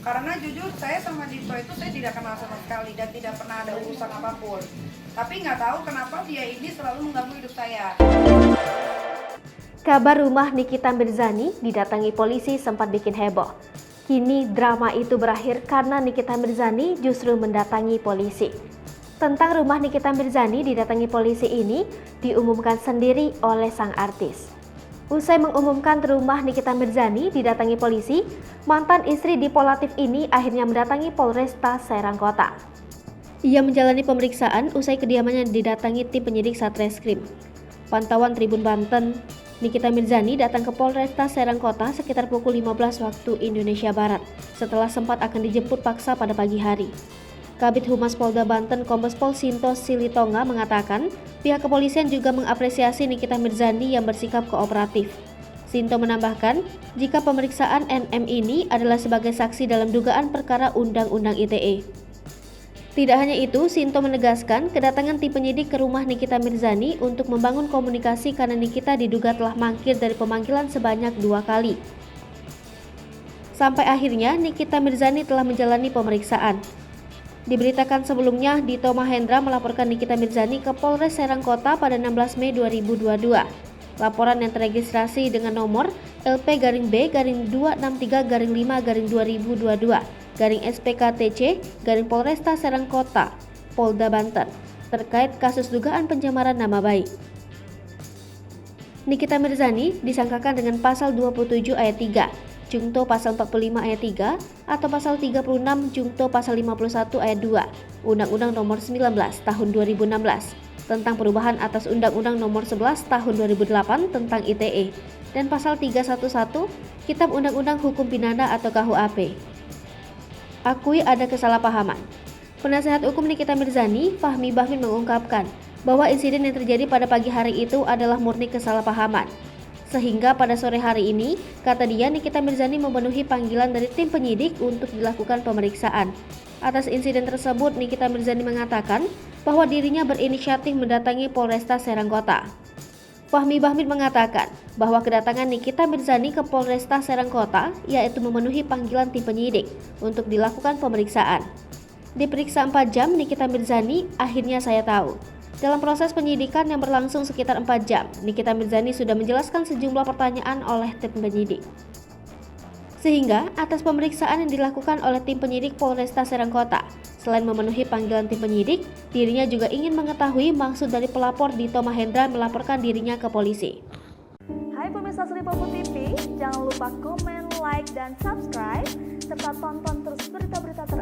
Karena jujur saya sama Dito itu saya tidak kenal sama sekali dan tidak pernah ada urusan apapun. Tapi nggak tahu kenapa dia ini selalu mengganggu hidup saya. Kabar rumah Nikita Mirzani didatangi polisi sempat bikin heboh. Kini drama itu berakhir karena Nikita Mirzani justru mendatangi polisi. Tentang rumah Nikita Mirzani didatangi polisi ini diumumkan sendiri oleh sang artis. Usai mengumumkan rumah Nikita Mirzani didatangi polisi, mantan istri Dipo Latif ini akhirnya mendatangi Polresta Serang Kota. Ia menjalani pemeriksaan usai kediamannya didatangi tim penyidik Satreskrim. Pantauan Tribun Banten, Nikita Mirzani datang ke Polresta Serang Kota sekitar pukul 15 waktu Indonesia Barat, setelah sempat akan dijemput paksa pada pagi hari. Kabid Humas Polda Banten Kombes Pol Sinto Silitonga mengatakan pihak kepolisian juga mengapresiasi Nikita Mirzani yang bersikap kooperatif. Sinto menambahkan, jika pemeriksaan NM ini adalah sebagai saksi dalam dugaan perkara Undang-Undang ITE. Tidak hanya itu, Sinto menegaskan kedatangan tim penyidik ke rumah Nikita Mirzani untuk membangun komunikasi karena Nikita diduga telah mangkir dari pemanggilan sebanyak 2 kali. Sampai akhirnya Nikita Mirzani telah menjalani pemeriksaan. Diberitakan sebelumnya, Dito Mahendra melaporkan Nikita Mirzani ke Polres Serang Kota pada 16 Mei 2022. Laporan yang teregistrasi dengan nomor LP-B-263-5-2022-SPKTC Polresta Serang Kota, Polda Banten, terkait kasus dugaan pencemaran nama baik. Nikita Mirzani disangkakan dengan pasal 27 ayat 3. Jungto pasal 45 ayat 3 atau pasal 36 Jungto pasal 51 ayat 2 Undang-Undang Nomor 19 Tahun 2016 tentang perubahan atas Undang-Undang Nomor 11 Tahun 2008 tentang ITE dan pasal 311 Kitab Undang-Undang Hukum Pidana atau KUHP. Akui ada kesalahpahaman. Penasehat hukum Nikita Mirzani, Fahmi Bahmin mengungkapkan bahwa insiden yang terjadi pada pagi hari itu adalah murni kesalahpahaman. Sehingga pada sore hari ini, kata dia, Nikita Mirzani memenuhi panggilan dari tim penyidik untuk dilakukan pemeriksaan. Atas insiden tersebut, Nikita Mirzani mengatakan bahwa dirinya berinisiatif mendatangi Polresta Serang Kota. Fahmi Bahmin mengatakan bahwa kedatangan Nikita Mirzani ke Polresta Serang Kota yaitu memenuhi panggilan tim penyidik untuk dilakukan pemeriksaan. Diperiksa 4 jam, Nikita Mirzani, akhirnya saya tahu. Dalam proses penyidikan yang berlangsung sekitar 4 jam, Nikita Mirzani sudah menjelaskan sejumlah pertanyaan oleh tim penyidik. Sehingga atas pemeriksaan yang dilakukan oleh tim penyidik Polresta Serang Kota, selain memenuhi panggilan tim penyidik, dirinya juga ingin mengetahui maksud dari pelapor Dito Mahendra melaporkan dirinya ke polisi. Hai pemirsa Sri Popo TV, jangan lupa komen, like, dan subscribe, serta tonton terus berita-berita terbaru